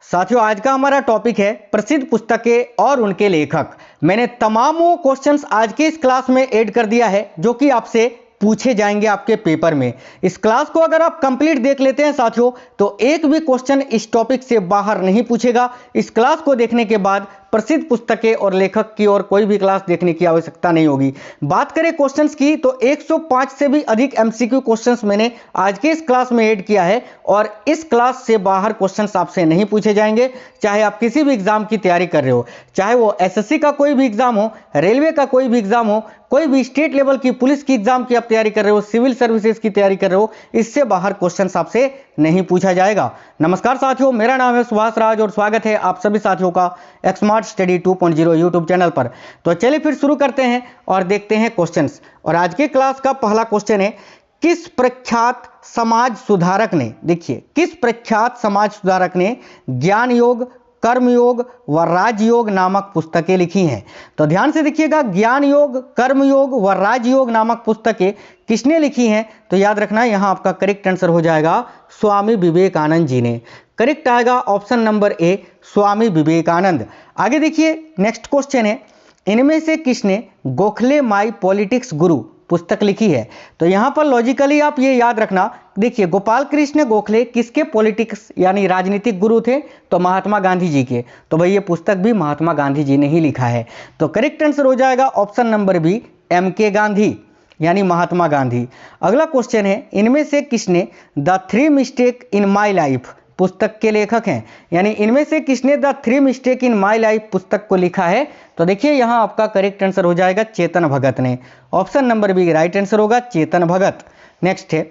साथियों, आज का हमारा टॉपिक है प्रसिद्ध पुस्तकें और उनके लेखक। मैंने तमामों क्वेश्चंस आज के इस क्लास में ऐड कर दिया है जो कि आपसे पूछे जाएंगे आपके पेपर में। इस क्लास को अगर आप कंप्लीट देख लेते हैं साथियों, तो एक भी क्वेश्चन इस टॉपिक से बाहर नहीं पूछेगा। इस क्लास को देखने के बाद प्रसिद्ध पुस्तकें और लेखक की और कोई भी क्लास देखने की आवश्यकता नहीं होगी। बात करें क्वेश्चंस की, तो 105 से भी अधिक एमसीक्यू क्वेश्चंस मैंने आज के इस क्लास में ऐड किया है और इस क्लास से बाहर क्वेश्चंस आपसे नहीं पूछे जाएंगे। चाहे आप किसी भी एग्जाम की तैयारी कर रहे हो, चाहे वो एसएससी का कोई भी एग्जाम हो, रेलवे का कोई भी एग्जाम हो, कोई भी स्टेट लेवल की पुलिस की एग्जाम की आप तैयारी कर रहे हो, सिविल सर्विसेज की तैयारी कर रहे हो, इससे बाहर क्वेश्चंस आपसे नहीं पूछा जाएगा। नमस्कार साथियों, मेरा नाम है सुभाष राज और स्वागत है आप सभी साथियों का स्मार्ट स्टडी 2.0 यूट्यूब चैनल पर। तो चलिए फिर शुरू करते हैं और देखते हैं क्वेश्चंस। और आज के क्लास का पहला क्वेश्चन है, किस प्रख्यात समाज सुधारक ने, देखिए, किस प्रख्यात समाज सुधारक ने ज्ञान योग, कर्मयोग व राजयोग नामक पुस्तकें लिखी हैं? तो ध्यान से देखिएगा, ज्ञान योग, कर्मयोग व राजयोग नामक पुस्तकें किसने लिखी हैं? तो याद रखना, यहां आपका करेक्ट आंसर हो जाएगा स्वामी विवेकानंद जी ने। करेक्ट आएगा ऑप्शन नंबर ए, स्वामी विवेकानंद। आगे देखिए, नेक्स्ट क्वेश्चन है, इनमें से किसने गोखले माई पॉलिटिक्स गुरु पुस्तक लिखी है? तो यहां पर लॉजिकली आप ये याद रखना, देखिए, गोपाल कृष्ण गोखले किसके पॉलिटिक्स यानी राजनीतिक गुरु थे? तो महात्मा गांधी जी के। तो भाई ये पुस्तक भी महात्मा गांधी जी ने ही लिखा है। तो करेक्ट आंसर हो जाएगा ऑप्शन नंबर बी, एम के गांधी यानी महात्मा गांधी। अगला क्वेश्चन है, इनमें से किसने the 3 mistake in my life पुस्तक के लेखक हैं? यानी इनमें से किसने the 3 mistake in my life पुस्तक को लिखा है? तो देखिए, यहां आपका करेक्ट आंसर हो जाएगा चेतन भगत ने। Option number B right answer होगा, चेतन भगत। नेक्स्ट है,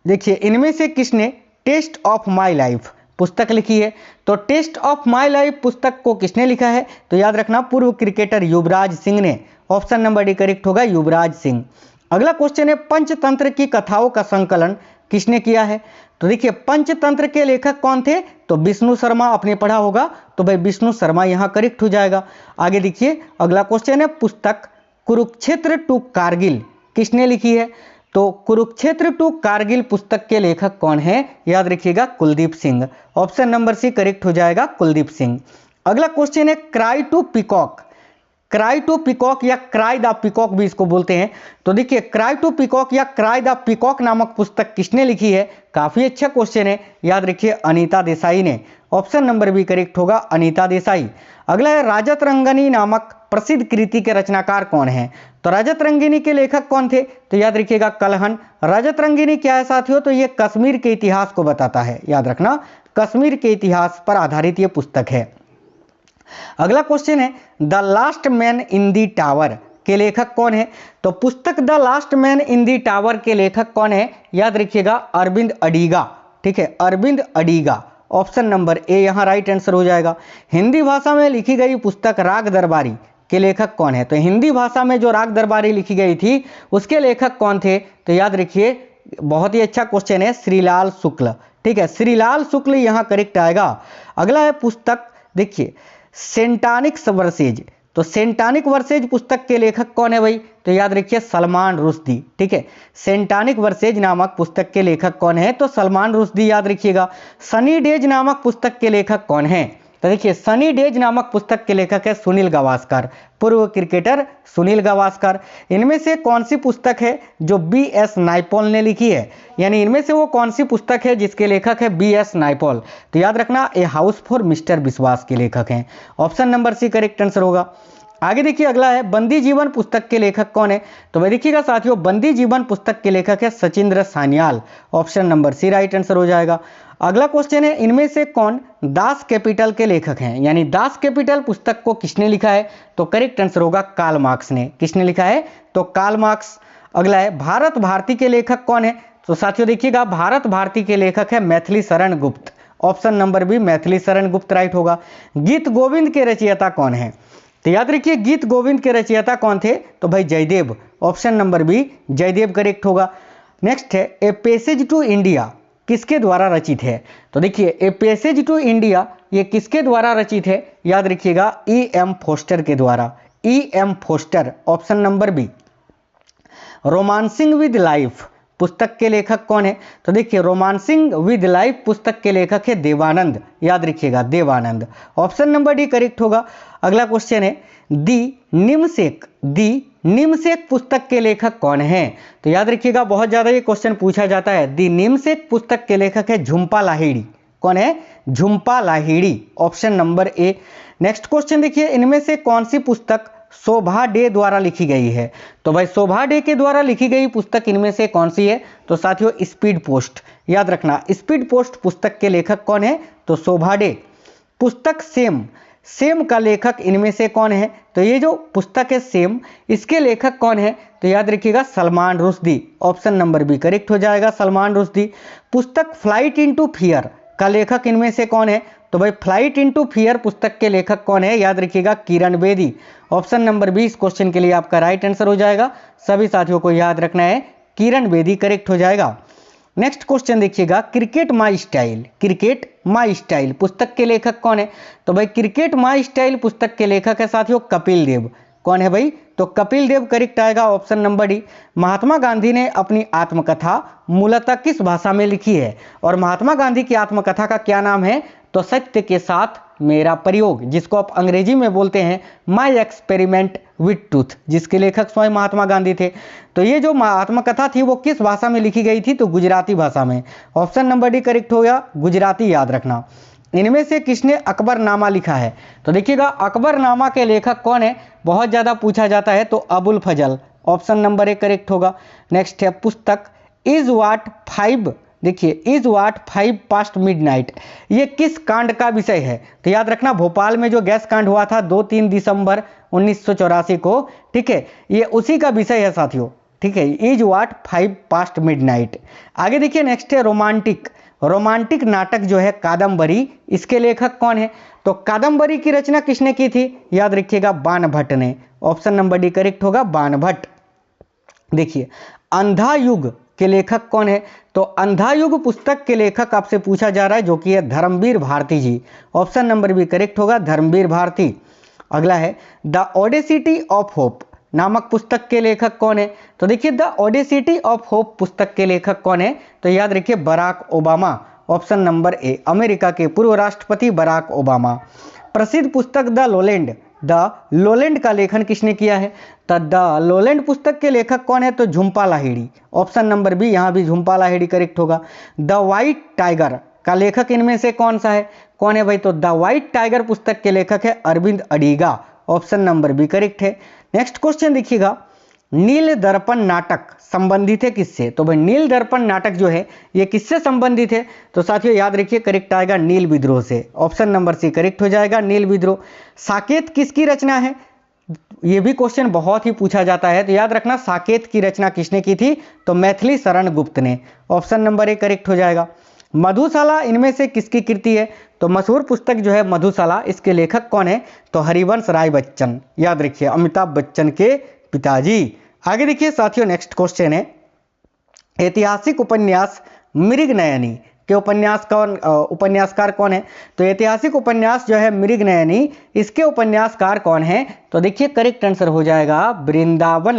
देखिए, इनमें से किसने टेस्ट ऑफ माई लाइफ पुस्तक लिखी है? तो टेस्ट ऑफ माई लाइफ पुस्तक को किसने लिखा है? तो याद रखना, पूर्व क्रिकेटर युवराज सिंह ने। ऑप्शन नंबर डी करेक्ट होगा, युवराज सिंह। अगला क्वेश्चन है, पंचतंत्र की कथाओं का संकलन किसने किया है? तो देखिए, पंचतंत्र के लेखक कौन थे? तो विष्णु शर्मा, आपने पढ़ा होगा, तो भाई विष्णु शर्मा यहां करेक्ट हो जाएगा। आगे देखिए, अगला क्वेश्चन है, पुस्तक कुरुक्षेत्र टू कारगिल किसने लिखी है? तो कुरुक्षेत्र टू कारगिल पुस्तक के लेखक कौन है? याद रखिएगा, Kuldeep Singh. Option number C correct हो जाएगा, कुलदीप सिंह। अगला क्वेश्चन है, cry to peacock, cry to peacock या क्राई द पीकॉक भी इसको बोलते हैं। तो देखिए, क्राई टू पीकॉक या क्राई द पीकॉक नामक पुस्तक किसने लिखी है? काफी अच्छा क्वेश्चन है, याद रखिए, अनीता देसाई ने। ऑप्शन नंबर बी करेक्ट होगा, अनीता देसाई। अगला है, राजत रंगनी नामक प्रसिद्ध कृति के रचनाकार कौन है? तो राजत रंगिनी के लेखक कौन थे? तो याद रखिएगा, कलहन। राजत रंगिनी क्या है साथियों? तो ये कश्मीर के इतिहास को बताता है, याद रखना, कश्मीर के इतिहास पर आधारित ये पुस्तक है। अगला क्वेश्चन है, the last man in the tower के लेखक कौन है? तो पुस्तक the last man in the tower के लेखक कौन है? याद रखिएगा, अरविंद अडीगा। ठीक है, अरविंद अडीगा। ऑप्शन नंबर ए यहां राइट आंसर हो जाएगा। हिंदी भाषा में लिखी गई पुस्तक राग दरबारी के लेखक कौन है? तो हिंदी भाषा में जो राग दरबारी लिखी गई थी उसके लेखक कौन थे? तो याद रखिए, बहुत ही अच्छा क्वेश्चन है, श्रीलाल शुक्ल। ठीक है, श्रीलाल शुक्ल यहां करेक्ट आएगा। अगला है पुस्तक, देखिए, सेंटानिक वर्सेज। तो सेंटानिक वर्सेज पुस्तक के लेखक कौन है भाई? तो याद रखिए, सलमान रुश्दी। ठीक है, सेंटानिक वर्सेज नामक पुस्तक के लेखक कौन है? तो सलमान रुश्दी, याद रखिएगा। सनी डेज नामक पुस्तक के लेखक कौन है? तो देखिए, सनी डेज नामक पुस्तक के लेखक है सुनील गावस्कर, पूर्व क्रिकेटर सुनील गावस्कर। इनमें से कौन सी पुस्तक है जो बी.एस. नायपॉल ने लिखी है? यानी इनमें से वो कौन सी पुस्तक है जिसके लेखक है बी.एस. नायपॉल? तो याद रखना, ए हाउस फॉर मिस्टर विश्वास के लेखक हैं। Option number C correct answer होगा। आगे देखिए, अगला है, बंदी जीवन पुस्तक के लेखक कौन है? तो भाई देखिएगा साथियों, बंदी जीवन पुस्तक के लेखक है Sachindra Sanyal. Option number C right answer हो जाएगा। अगला क्वेश्चन है, इनमें से कौन दास कैपिटल के लेखक हैं? यानी दास कैपिटल पुस्तक को किसने लिखा है? तो करेक्ट आंसर होगा, कार्ल मार्क्स ने। किसने लिखा है? तो कार्ल मार्क्स। अगला है, भारत भारती के लेखक कौन है? तो साथियों देखिएगा, भारत भारती के लेखक है Maithili Sharan Gupt. Option number B Maithili Sharan Gupt right होगा। गीत गोविंद के रचयिता कौन है? तो याद रखिए, गीत गोविंद के रचयिता कौन थे? तो भाई Jaidev. Option number B Jaidev correct होगा। नेक्स्ट है, ए पैसेज टू इंडिया किसके द्वारा रचित है? तो देखिए, ए पैसेज टू इंडिया ये किसके द्वारा रचित है? याद रखिएगा, E.M. फोस्टर के द्वारा। E.M. Forster. Option number B. Romancing with life पुस्तक के लेखक कौन है? तो देखिए रोमांसिंग विद लाइफ पुस्तक के लेखक है देवानंद, याद रखिएगा Devanand. Option number D correct होगा। अगला क्वेश्चन है दी निमसेक पुस्तक के लेखक कौन है? तो याद रखिएगा बहुत ज्यादा ये क्वेश्चन पूछा जाता है। दी निमसेक पुस्तक के लेखक है झुंपा लाहिड़ी। कौन है? झुंपा लाहिड़ी, ऑप्शन नंबर ए। नेक्स्ट क्वेश्चन देखिए इनमें से कौन सी पुस्तक शोभा डे द्वारा लिखी गई है? तो भाई शोभा डे के द्वारा लिखी गई पुस्तक इनमें से कौन सी है? तो साथियों स्पीड पोस्ट, याद रखना स्पीड पोस्ट पुस्तक के लेखक कौन है? तो शोभा डे। पुस्तक सेम का लेखक इनमें से कौन है? तो ये जो पुस्तक है सेम, इसके लेखक कौन है? तो याद रखिएगा Salman Rushdie, option number B correct हो जाएगा सलमान रुश्दी। पुस्तक फ्लाइट इनटू फियर का लेखक इनमें से कौन है? तो भाई फ्लाइट इनटू फियर पुस्तक के लेखक कौन है? याद रखिएगा Kiran Bedi, option number B इस क्वेश्चन के लिए आपका राइट आंसर हो जाएगा। सभी साथियों को याद रखना है किरण बेदी करेक्ट हो जाएगा। नेक्स्ट क्वेश्चन देखिएगा क्रिकेट माई स्टाइल पुस्तक के लेखक कौन है? तो भाई क्रिकेट माई स्टाइल पुस्तक के लेखक है साथियों कपिल देव। कौन है भाई? तो कपिल देव करेक्ट आएगा, option number D. Mahatma Gandhi ने अपनी आत्मकथा मूलतः किस भाषा में लिखी है? और महात्मा गांधी की आत्मकथा का क्या नाम है? तो सत्य के साथ मेरा प्रयोग, जिसको आप अंग्रेजी में बोलते हैं माई एक्सपेरिमेंट विथ ट्रूथ, जिसके लेखक स्वयं महात्मा गांधी थे। तो ये जो आत्मकथा थी वो किस भाषा में लिखी गई थी? तो गुजराती भाषा में, ऑप्शन नंबर डी करेक्ट हो गया, गुजराती याद रखना। इनमें से किसने अकबरनामा लिखा है? तो देखिएगा अकबरनामा के लेखक कौन है? बहुत ज़्यादा पूछा जाता है, तो अबुल फजल, ऑप्शन नंबर ए करेक्ट होगा। नेक्स्ट है पुस्तक इज वाट 5, देखिए इज वाट 5 पास्ट मिडनाइट, ये किस कांड का विषय है? तो याद रखना भोपाल में जो गैस कांड हुआ था 2-3 दिसंबर 1984 को, ठीक है, ये उसी का विषय है साथियों, ठीक है, इज वाट 5 पास्ट मिडनाइट। आगे देखिए नेक्स्ट है रोमांटिक नाटक जो है कादम्बरी, इसके लेखक कौन है? तो कादम्बरी की रचना किसने की थी? याद रखिएगा बाण भट्ट ने, ऑप्शन नंबर डी करेक्ट होगा बाण भट्ट। देखिए अंधा युग के लेखक कौन है? तो अंधा युग पुस्तक के लेखक आपसे पूछा जा रहा है जो कि है धर्मवीर भारती जी, ऑप्शन नंबर बी करेक्ट होगा धर्मवीर भारती। अगला है द ओडेसिटी ऑफ होप नामक पुस्तक के लेखक कौन है? तो देखिए द ओडेसिटी ऑफ होप पुस्तक के लेखक कौन है? तो याद रखिए Barack Obama, option number A, America के पूर्व राष्ट्रपति बराक ओबामा। प्रसिद्ध पुस्तक द लोलैंड का लेखन किसने किया है? तो द लोलैंड पुस्तक के लेखक कौन है? तो Jhumpa Lahiri, option number B, यहाँ भी झुंपा लाहिड़ी करेक्ट होगा। द व्हाइट टाइगर का लेखक इनमें से कौन सा है? कौन है भाई? तो द व्हाइट टाइगर पुस्तक के लेखक है Aravind Adiga, option number B correct है। नेक्स्ट क्वेश्चन देखिएगा नील दर्पण नाटक संबंधित है किससे? तो भाई नील दर्पण नाटक जो है ये किससे संबंधित है? तो साथियों याद रखिए करेक्ट आएगा नील विद्रोह से, ऑप्शन नंबर सी करेक्ट हो जाएगा नील विद्रोह। साकेत किसकी रचना है? ये भी क्वेश्चन बहुत ही पूछा जाता है, तो याद रखना साकेत की रचना किसने की थी? तो मैथिली शरण गुप्त ने, ऑप्शन नंबर ए करेक्ट हो जाएगा। मधुशाला इनमें से किसकी कृति है? तो मशहूर पुस्तक जो है मधुशाला, इसके लेखक कौन है? तो हरिवंश राय बच्चन, याद रखिए अमिताभ बच्चन के पिताजी। आगे देखिए साथियों नेक्स्ट क्वेश्चन है ऐतिहासिक उपन्यास मृगनयनी के उपन्यासकार कौन है? तो ऐतिहासिक उपन्यास जो है मृगनयनी, इसके उपन्यासकार कौन है? तो देखिए करेक्ट आंसर हो जाएगा वृंदावन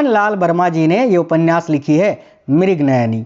लाल वर्मा जी ने ये उपन्यास लिखी है मृगनयनी।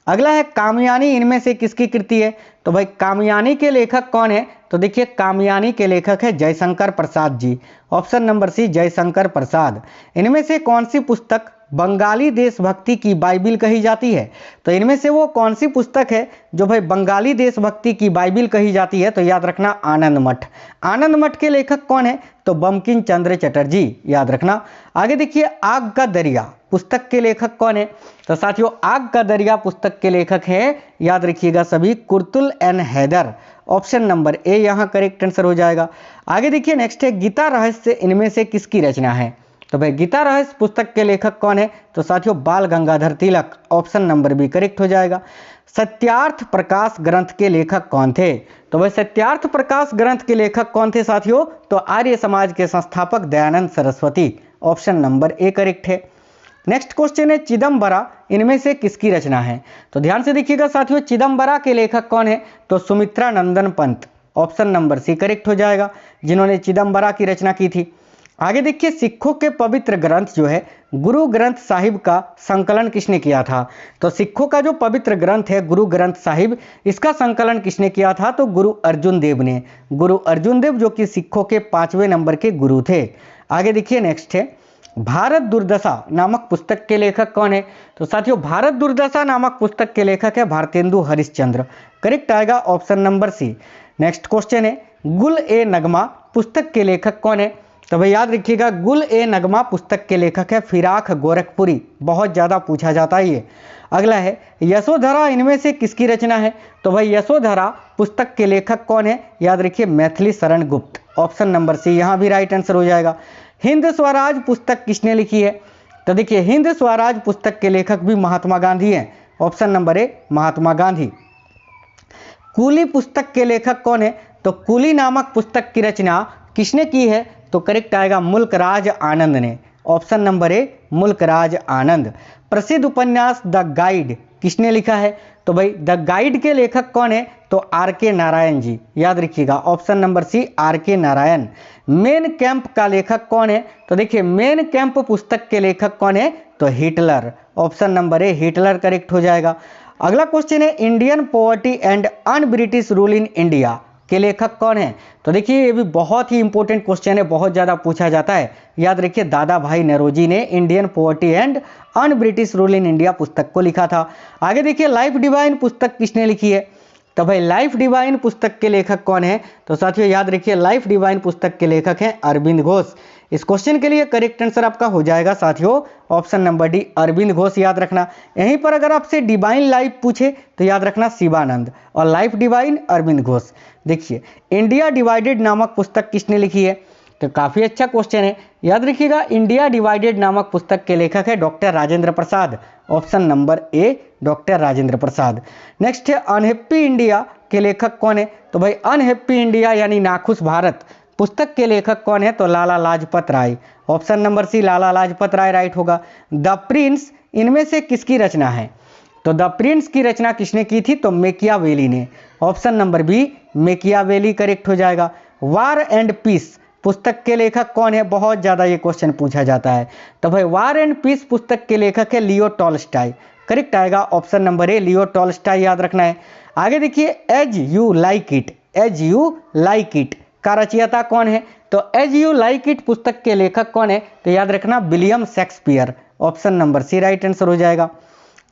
अगला है कामयानी इनमें से किसकी कृति है? तो भाई कामयानी के लेखक कौन है? तो देखिए कामयानी के लेखक है जयशंकर प्रसाद जी, ऑप्शन नंबर सी जयशंकर प्रसाद। इनमें से कौन सी पुस्तक बंगाली देशभक्ति की बाइबिल कही जाती है? तो इनमें से वो कौन सी पुस्तक है जो भाई बंगाली देशभक्ति की बाइबिल कही जाती है? तो याद रखना आनंद मठ के लेखक कौन है? तो बंकिम चंद्र चटर्जी, याद रखना। आगे देखिए आग का दरिया पुस्तक के लेखक कौन है? तो साथियों आग का दरिया पुस्तक के लेखक है, याद रखिएगा सभी, Qurratulain Hyder, option number A यहाँ करेक्ट आंसर हो जाएगा। आगे देखिए नेक्स्ट है गीता रहस्य इनमें से किसकी रचना है? तो भाई गीता रहस्य पुस्तक के लेखक कौन है? तो साथियों बाल Gangadhar Tilak, option number B correct हो जाएगा। सत्यार्थ प्रकाश ग्रंथ के लेखक कौन थे? तो भाई सत्यार्थ प्रकाश ग्रंथ के लेखक कौन थे साथियों? तो आर्य समाज के संस्थापक Dayanand Saraswati, option number A correct है। नेक्स्ट क्वेश्चन है चिदम्बरा इनमें से किसकी रचना है? तो ध्यान से देखिएगा साथियों चिदम्बरा के लेखक कौन है? तो Sumitra Nandan Pant, option number C correct हो जाएगा, जिन्होंने चिदम्बरा की रचना की थी। आगे देखिए, सिखों के पवित्र ग्रंथ जो है गुरु ग्रंथ साहिब का संकलन किसने किया था? तो सिखों का जो पवित्र ग्रंथ है गुरु ग्रंथ साहिब, इसका संकलन किसने किया था? तो गुरु अर्जुन देव ने। गुरु अर्जुन देव जो कि सिखों के 5वें नंबर के गुरु थे। आगे देखिए, नेक्स्ट है भारत दुर्दशा नामक पुस्तक के लेखक कौन है? तो साथियों, भारत दुर्दशा नामक पुस्तक के लेखक है भारतेंदु हरिश्चंद्र। करेक्ट आएगा option number C. Next question है गुल ए नगमा पुस्तक के लेखक कौन है? तो भाई याद रखिएगा, गुल ए नगमा पुस्तक के लेखक है फिराक गोरखपुरी। बहुत ज़्यादा पूछा जाता है ये। अगला है यशोधरा इनमें से किसकी रचना है? तो भाई यशोधरा पुस्तक के लेखक कौन है? याद रखिए मैथिली शरण गुप्त। ऑप्शन नंबर सी यहाँ भी राइट आंसर हो जाएगा। हिंद स्वराज पुस्तक किसने लिखी है? तो देखिए, हिंद स्वराज पुस्तक के लेखक भी महात्मा गांधी हैं। ऑप्शन नंबर ए महात्मा गांधी। कूली पुस्तक के लेखक कौन है? तो कूली नामक पुस्तक की रचना किसने की है? तो करेक्ट आएगा मुल्कराज आनंद ने। ऑप्शन नंबर ए मुल्कराज आनंद। प्रसिद्ध उपन्यास द गाइड किसने लिखा है? तो भाई द गाइड के लेखक कौन है? तो आर के नारायण जी। याद रखिएगा ऑप्शन नंबर सी आर के नारायण। मेन कैंप का लेखक कौन है? तो देखिए, मेन कैंप पुस्तक के लेखक कौन है? तो हिटलर। ऑप्शन नंबर ए हिटलर करेक्ट हो जाएगा। अगला क्वेश्चन है Indian poverty and un British rule in India के लेखक कौन है? तो देखिए, ये भी बहुत ही इंपॉर्टेंट क्वेश्चन है, बहुत ज़्यादा पूछा जाता है। याद रखिए, दादा भाई नौरोजी ने Indian poverty and un British rule in India पुस्तक को लिखा था। आगे देखिए, लाइफ डिवाइन पुस्तक किसने लिखी है? तो भाई लाइफ डिवाइन पुस्तक के लेखक कौन है? तो साथियों याद रखिए, लाइफ डिवाइन पुस्तक के लेखक हैं अरविंद घोष। इस क्वेश्चन के लिए करेक्ट आंसर आपका हो जाएगा साथियों option number D Aurobindo Ghosh. याद रखना, यहीं पर अगर आपसे डिवाइन लाइफ पूछे तो याद रखना शिवानंद, और लाइफ डिवाइन अरविंद घोष। देखिए, इंडिया डिवाइडेड नामक पुस्तक किसने लिखी है? तो काफ़ी अच्छा क्वेश्चन है। याद रखिएगा, इंडिया डिवाइडेड नामक पुस्तक के लेखक है doctor Rajendra Prasad. Option number ए डॉक्टर राजेंद्र प्रसाद। नेक्स्ट है अनहैप्पी इंडिया के लेखक कौन है? तो भाई अनहैप्पी इंडिया यानी नाखुश भारत पुस्तक के लेखक कौन है? तो लाला लाजपत राय। ऑप्शन नंबर सी लाला लाजपत राय राइट होगा। द प्रिंस इनमें से किसकी रचना है? तो द प्रिंस की रचना किसने की थी? तो मेकियावेली ने। ऑप्शन नंबर बी मेकियावेली करेक्ट हो जाएगा। वार एंड पीस पुस्तक के लेखक कौन है? बहुत ज़्यादा ये क्वेश्चन पूछा जाता है। तो भाई वार एंड पीस पुस्तक के लेखक है लियो टॉल्स्टॉय। करेक्ट आएगा option number A Leo Tolstoy. याद रखना है। आगे देखिए, as you like it, as you like it का रचयिता कौन है? तो एज यू लाइक इट पुस्तक के लेखक कौन है? तो याद रखना William Shakespeare. Option number C right answer हो जाएगा।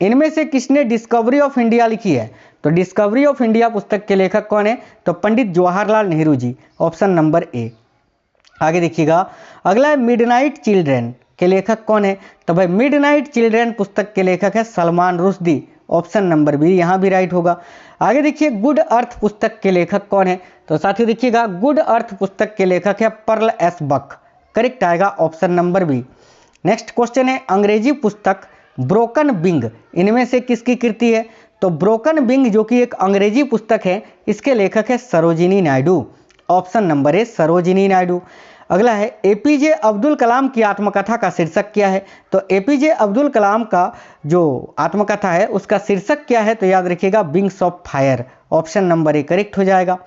इनमें से किसने डिस्कवरी ऑफ इंडिया लिखी है? तो डिस्कवरी ऑफ इंडिया पुस्तक के लेखक कौन है? तो Pandit Jawaharlal Nehru ji. Option number A. आगे देखिएगा, अगला है मिडनाइट चिल्ड्रेन के लेखक कौन है? तो भाई मिडनाइट चिल्ड्रेन पुस्तक के लेखक है Salman Rushdie. Option number B यहाँ भी राइट होगा। आगे देखिए, गुड अर्थ पुस्तक के लेखक कौन है? तो साथियों देखिएगा, गुड अर्थ पुस्तक के लेखक है पर्ल एस बक। करेक्ट आएगा option number B. Next question है अंग्रेजी पुस्तक ब्रोकन विंग इनमें से किसकी कृति है? तो ब्रोकन विंग जो कि एक अंग्रेजी पुस्तक है, इसके लेखक है सरोजिनी नायडू। ऑप्शन नंबर ए सरोजिनी नायडू। अगला है एपीजे अब्दुल कलाम की आत्मकथा का शीर्षक क्या है? तो एपीजे अब्दुल कलाम का जो आत्मकथा है उसका शीर्षक क्या है? तो याद रखिएगा wings of fire. Option number A correct हो जाएगा।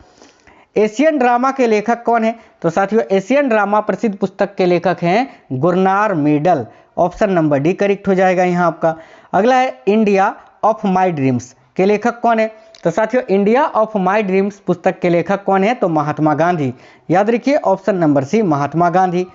एशियन ड्रामा के लेखक कौन है? तो साथियों एशियन ड्रामा प्रसिद्ध पुस्तक के लेखक हैं Gunnar Myrdal. Option number D correct हो जाएगा यहाँ आपका। अगला है इंडिया ऑफ माई ड्रीम्स के लेखक कौन है? तो साथियों इंडिया ऑफ माई ड्रीम्स पुस्तक के लेखक कौन है? तो महात्मा गांधी। याद रखिए ऑप्शन नंबर सी महात्मा गांधी।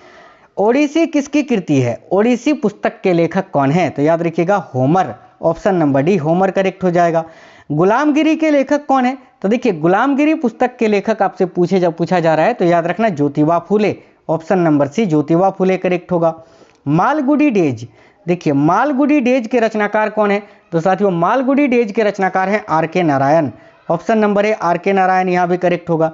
ओडिसी किसकी कृति है? ओडिसी पुस्तक के लेखक कौन है? तो याद रखिएगा Homer. Option number D Homer correct हो जाएगा। गुलामगिरी के लेखक कौन है? तो देखिए गुलामगिरी पुस्तक के लेखक आपसे पूछा जा रहा है तो याद रखना ज्योतिबा फूले। ऑप्शन नंबर सी ज्योतिबा फूले करेक्ट होगा। मालगुडी डेज, देखिए मालगुडी डेज के रचनाकार कौन है? तो साथियों मालगुडी डेज के रचनाकार हैं आर के Narayan. Option number A R के नारायण यहाँ भी करेक्ट होगा।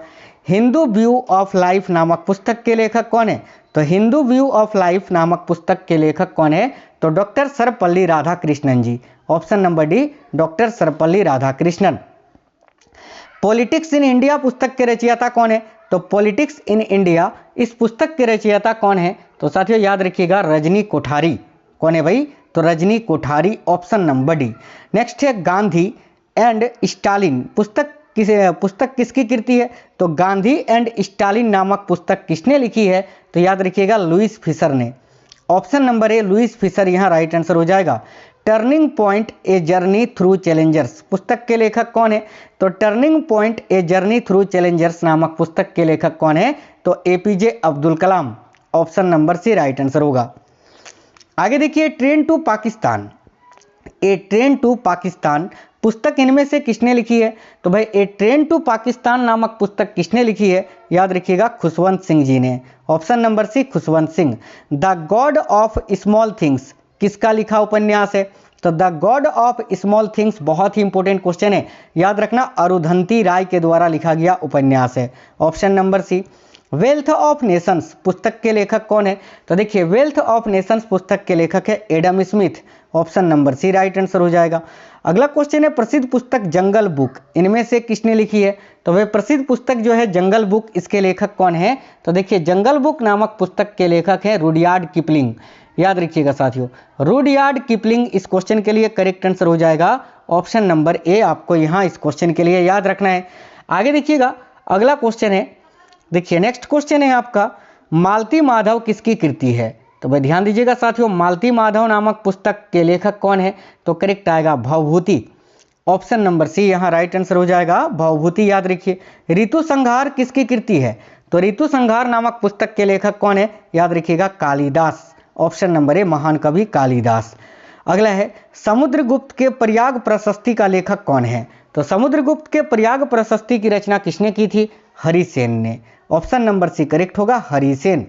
हिंदू व्यू ऑफ लाइफ नामक पुस्तक के लेखक कौन है? तो हिंदू व्यू ऑफ लाइफ नामक पुस्तक के लेखक कौन है? तो doctor Sarvepalli Radhakrishnan ji. Option number D doctor Sarvepalli Radhakrishnan. Politics in India पुस्तक के रचयिता कौन है? तो पॉलिटिक्स इन इंडिया इस पुस्तक के रचयिता कौन है? तो साथियों याद रखिएगा रजनी कोठारी। कौन है भाई? तो Rajni Kothari. Option number D. Next है गांधी एंड स्टालिन पुस्तक किस पुस्तक किसकी कृति है? तो गांधी एंड स्टालिन नामक पुस्तक किसने लिखी है? तो याद रखिएगा लुईस फिशर ने। Option number A Louis Fischer यहाँ राइट आंसर हो जाएगा। Turning point a journey through challengers पुस्तक के लेखक कौन है? तो turning point a journey through challengers नामक पुस्तक के लेखक कौन है? तो APJ Abdul Kalam. Option number C right answer होगा। आगे देखिए, train to Pakistan, a train to Pakistan पुस्तक इनमें से किसने लिखी है? तो भाई ए ट्रेन टू पाकिस्तान नामक पुस्तक किसने लिखी है? याद रखिएगा खुशवंत सिंह जी ने। Option number C Khushwant Singh. The God of small things किसका लिखा उपन्यास है? तो the God of small things बहुत ही इंपॉर्टेंट क्वेश्चन है, याद रखना, अरुंधति राय के द्वारा लिखा गया उपन्यास है। Option number C. Wealth of nations पुस्तक के लेखक कौन है? तो देखिए वेल्थ ऑफ नेशंस पुस्तक के लेखक है Adam Smith. Option number C right answer हो जाएगा। अगला क्वेश्चन है, प्रसिद्ध पुस्तक जंगल बुक इनमें से किसने लिखी है? तो वह प्रसिद्ध पुस्तक जो है जंगल बुक, इसके लेखक कौन है? तो देखिए जंगल बुक नामक पुस्तक के लेखक है रुडयार्ड किपलिंग। याद रखिएगा साथियों, रुडयार्ड किपलिंग इस क्वेश्चन के लिए करेक्ट आंसर हो जाएगा। ऑप्शन नंबर ए आपको यहाँ इस क्वेश्चन के लिए याद रखना है। आगे देखिएगा, अगला क्वेश्चन है, देखिए नेक्स्ट क्वेश्चन है आपका, मालती माधव किसकी कृति है? तो भाई ध्यान दीजिएगा साथियों, मालती माधव नामक पुस्तक के लेखक कौन है? तो करेक्ट आएगा भवभूति। ऑप्शन नंबर सी यहाँ राइट आंसर हो जाएगा भवभूति। याद रखिए, ऋतु संहार किसकी कृति है? तो ऋतु संहार नामक पुस्तक के लेखक कौन है? याद रखिएगा कालिदास। ऑप्शन नंबर ए महान कवि कालिदास। अगला है, समुद्रगुप्त के प्रयाग प्रशस्ति का लेखक कौन है? तो समुद्रगुप्त के प्रयाग प्रशस्ति की रचना किसने की थी? हरिसेन ने। ऑप्शन नंबर सी करेक्ट होगा हरिसेन।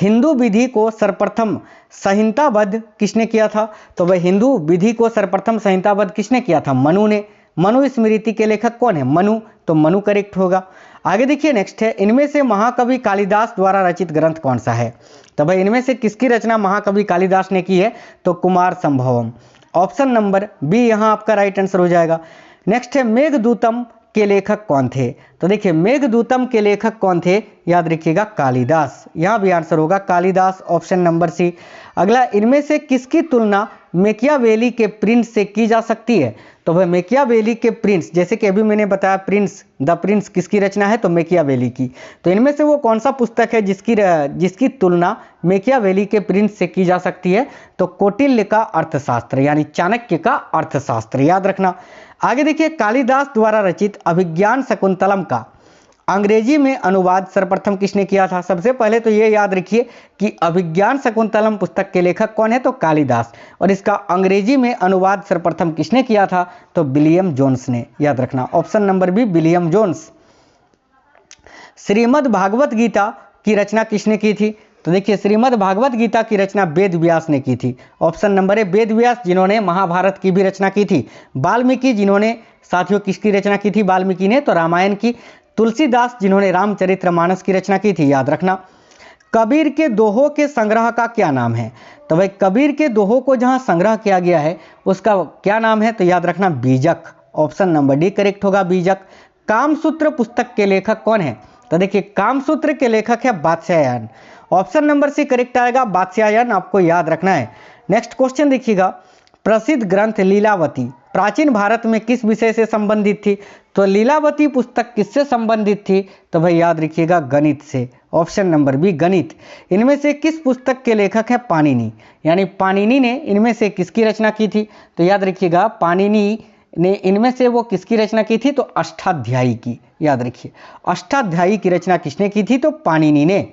हिंदू विधि को सर्वप्रथम संहिताबद्ध किसने किया था? तो वह हिंदू विधि को सर्वप्रथम संहिताबद्ध किसने किया था? मनु ने। मनु स्मृति के लेखक कौन है? मनु, तो मनु करेक्ट होगा। आगे देखिए नेक्स्ट है, इनमें से महाकवि कालिदास द्वारा रचित ग्रंथ कौन सा है? तो भाई इनमें से किसकी रचना महाकवि कालिदास ने की है? तो कुमार संभवम। ऑप्शन नंबर बी यहाँ आपका राइट आंसर हो जाएगा। नेक्स्ट है, मेघदूतम के लेखक कौन थे? तो देखिए मेघदूतम के लेखक कौन थे? याद रखिएगा कालिदास। यहाँ भी आंसर होगा कालिदास। ऑप्शन नंबर सी। अगला, इनमें से किसकी तुलना मैकियावेली के प्रिंस से की जा सकती है? तो वह मैकियावेली के प्रिंस, जैसे कि अभी मैंने बताया प्रिंस, द प्रिंस किसकी रचना है? तो मैकियावेली की। तो इनमें से वो कौन सा पुस्तक है जिसकी तुलना मैकियावेली के प्रिंस से की जा सकती है? तो कौटिल्य का अर्थशास्त्र, यानी चाणक्य का अर्थशास्त्र। याद रखना। आगे देखिए, कालिदास द्वारा रचित अभिज्ञान शकुंतलम का अंग्रेजी में अनुवाद सर्वप्रथम किसने किया था? सबसे पहले तो ये याद रखिए कि अभिज्ञान शकुंतलम पुस्तक के लेखक कौन है? तो कालिदास। और इसका अंग्रेजी में अनुवाद सर्वप्रथम किसने किया था? तो विलियम जोन्स ने। याद रखना। Option number B William Jones. Shrimad Bhagavad Gita की रचना किसने की थी? तो देखिए श्रीमद् भागवत गीता की रचना वेद व्यास ने की थी। ऑप्शन नंबर ए वेद व्यास, जिन्होंने महाभारत की भी रचना की थी। वाल्मीकि, जिन्होंने साथियों किसकी रचना की थी? वाल्मीकि ने तो रामायण की। तुलसीदास, जिन्होंने रामचरितमानस की रचना की थी। याद रखना। कबीर के दोहों के संग्रह का क्या नाम है? तो भाई कबीर के दोहों को जहां संग्रह किया गया है उसका क्या नाम है? तो याद रखना बीजक। ऑप्शन नंबर डी करेक्ट होगा बीजक। कामसूत्र पुस्तक के लेखक कौन है? तो देखिए कामसूत्र के लेखक है Vatsyayana. Option number C correct आएगा वात्स्यायन, आपको याद रखना है। नेक्स्ट क्वेश्चन देखिएगा, प्रसिद्ध ग्रंथ लीलावती प्राचीन भारत में किस विषय से संबंधित थी? तो लीलावती पुस्तक किससे संबंधित थी? तो भाई याद रखिएगा गणित से। ऑप्शन नंबर बी गणित। इनमें से किस पुस्तक के लेखक है? पाणिनि, यानी पाणिनि ने इनमें से किसकी रचना की थी? तो याद रखिएगा पाणिनि ने इनमें से वो किसकी रचना की थी? तो अष्टाध्यायी की। याद रखिए अष्टाध्यायी की रचना किसने की थी? तो पाणिनि ने।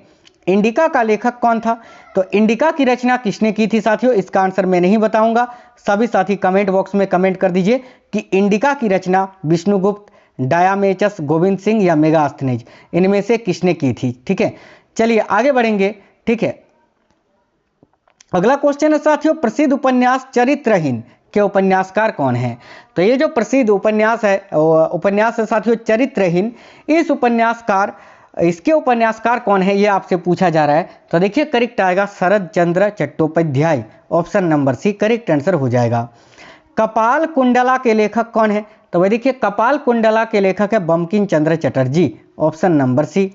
इंडिका का लेखक कौन था? तो इंडिका की रचना किसने की थी साथियों? इसका आंसर मैं नहीं बताऊंगा, सभी साथी कमेंट बॉक्स में कमेंट कर दीजिए कि इंडिका की रचना विष्णुगुप्त, डायामेचस, गोविंद सिंह या मेगास्थनीज, इनमें से किसने की थी। ठीक है, चलिए आगे बढ़ेंगे। ठीक है, अगला क्वेश्चन है साथियों, प्रसिद्ध उपन्यास चरित्रहीन के उपन्यासकार कौन है? तो ये जो प्रसिद्ध उपन्यास है साथियों चरित्रहीन, इसके उपन्यासकार कौन है ये आपसे पूछा जा रहा है। तो देखिए करेक्ट आएगा Sharad Chandra Chattopadhyay. Option number C correct answer हो जाएगा। कपाल कुंडला के लेखक कौन है? तो वह देखिए कपाल कुंडला के लेखक है Bankim Chandra Chatterjee. Option number C.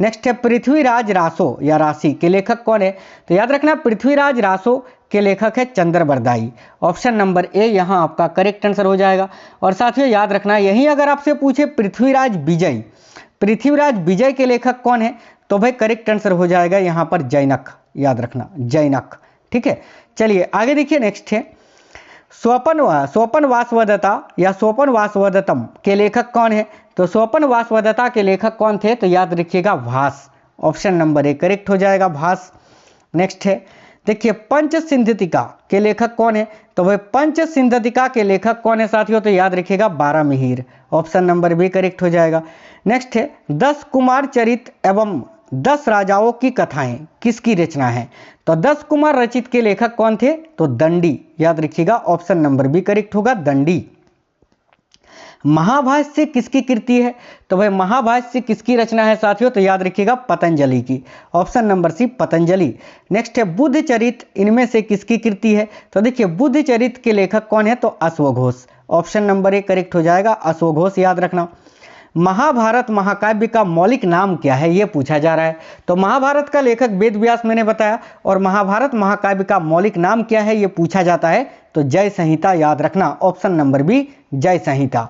Next है पृथ्वीराज रासो या राशि के लेखक कौन है? तो याद रखना पृथ्वीराज रासो के लेखक है चंद्रबरदाई। ऑप्शन नंबर ए यहाँ आपका करेक्ट आंसर हो जाएगा। और साथियों याद रखना यही अगर आपसे पूछे पृथ्वीराज विजय के लेखक कौन है? तो भाई करेक्ट आंसर हो जाएगा यहाँ पर जैनक। याद रखना जैनक। ठीक है, चलिए आगे देखिए। नेक्स्ट है स्वपन वासवदत्ता या स्वपन वासवदत्तम के लेखक कौन है? तो स्वपन वासवदत्ता के लेखक कौन थे? तो याद रखिएगा भास। ऑप्शन नंबर ए करेक्ट हो जाएगा भास। नेक्स्ट है देखिए पंचसिंधतिका के लेखक कौन है? तो वह पंचसिंधतिका के लेखक कौन है साथियों? तो याद रखिएगा बारामिहिर। ऑप्शन नंबर बी करेक्ट हो जाएगा। नेक्स्ट है 10 कुमार चरित एवं 10 राजाओं की कथाएं किसकी रचना है? तो 10 कुमार रचित के लेखक कौन थे? तो दंडी। याद रखिएगा ऑप्शन नंबर बी करेक्ट होगा दंडी। महाभाष्य किसकी कृति है? तो भाई महाभाष्य किसकी रचना है साथियों? तो याद रखिएगा पतंजलि की। Option number C Patanjali. Next है बुद्ध चरित इनमें से किसकी कृति है? तो देखिए बुद्ध चरित के लेखक कौन है? तो अश्वघोष। ऑप्शन नंबर ए करेक्ट हो जाएगा अश्वघोष। याद रखना महाभारत महाकाव्य का मौलिक नाम क्या है ये पूछा जा रहा है। तो महाभारत का लेखक वेद व्यास मैंने बताया, और महाभारत महाकाव्य का मौलिक नाम क्या है ये पूछा जाता है तो जय संहिता। याद रखना ऑप्शन नंबर बी जय संहिता।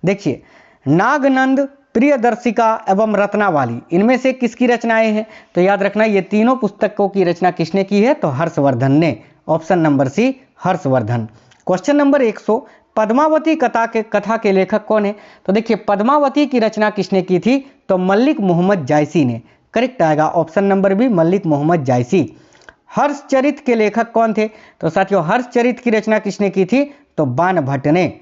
देखिए नागनंद, प्रियदर्शिका एवं रत्नावली इनमें से किसकी रचनाएं हैं? तो याद रखना ये तीनों पुस्तकों की रचना किसने की है? तो हर्षवर्धन ने। Option number C Harshvardhan. Question number 100 Padmavati कथा के लेखक कौन है? तो देखिए पद्मावती की रचना किसने की थी? तो मल्लिक मोहम्मद जायसी ने। करेक्ट आएगा option number B Malik Muhammad Jayasi. Harshacharita के लेखक कौन थे? तो साथियों हर्षचरित की रचना किसने की थी? तो बाणभट्ट ने।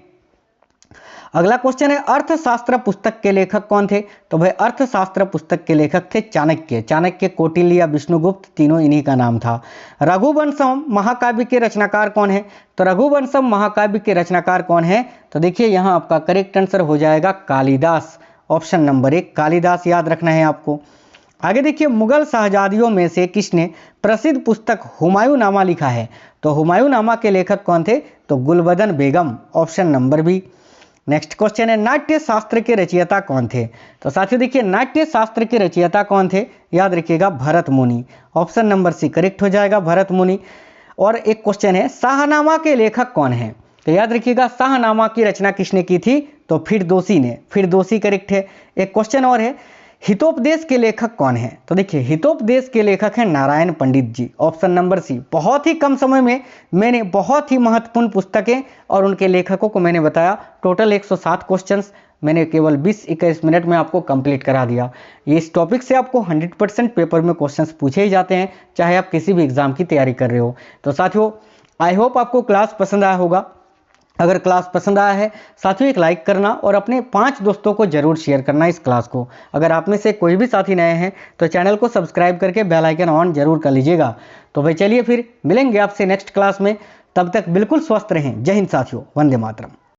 अगला क्वेश्चन है अर्थशास्त्र पुस्तक के लेखक कौन थे? तो भाई अर्थशास्त्र पुस्तक के लेखक थे चाणक्य, कौटिल्य या विष्णुगुप्त, तीनों इन्हीं का नाम था। रघुवंशम महाकाव्य के रचनाकार कौन है? तो रघुवंशम महाकाव्य के रचनाकार कौन है? तो देखिए यहाँ आपका करेक्ट आंसर हो जाएगा कालिदास। Option number 1 Kalidas. याद रखना है आपको। आगे देखिए मुगल शहजादियों में से किसने प्रसिद्ध पुस्तक हुमायूंनामा लिखा है? तो हुमायूंनामा के लेखक कौन थे? तो Gulbadan Begum. Option number B. Next question है नाट्य शास्त्र के रचयिता कौन थे? तो साथियों देखिए नाट्य शास्त्र के रचयिता कौन थे? याद रखिएगा भरत मुनि। ऑप्शन नंबर सी करेक्ट हो जाएगा भरत मुनि। और एक क्वेश्चन है शाहनामा के लेखक कौन है? तो याद रखिएगा शाहनामा की रचना किसने की थी? तो फिरदौसी ने। फिरदौसी करेक्ट है। एक क्वेश्चन और है हितोपदेश के लेखक कौन है? तो देखिए हितोपदेश के लेखक हैं Narayana Pandit ji. Option number C. बहुत ही कम समय में मैंने बहुत ही महत्वपूर्ण पुस्तकें और उनके लेखकों को मैंने बताया। टोटल 107 क्वेश्चंस मैंने केवल 20-21 मिनट में आपको कंप्लीट करा दिया। ये इस टॉपिक से आपको 100% पेपर में क्वेश्चंस पूछे ही जाते हैं, चाहे आप किसी भी एग्जाम की तैयारी कर रहे हो। तो साथियों आई होप आपको क्लास पसंद आया होगा। अगर क्लास पसंद आया है साथियों एक लाइक करना और अपने 5 दोस्तों को जरूर शेयर करना इस क्लास को। अगर आप में से कोई भी साथी नए हैं तो चैनल को सब्सक्राइब करके बेल आइकन ऑन जरूर कर लीजिएगा। तो भाई चलिए फिर मिलेंगे आपसे नेक्स्ट क्लास में। तब तक बिल्कुल स्वस्थ रहें। जय हिंद साथियों, वंदे मातरम।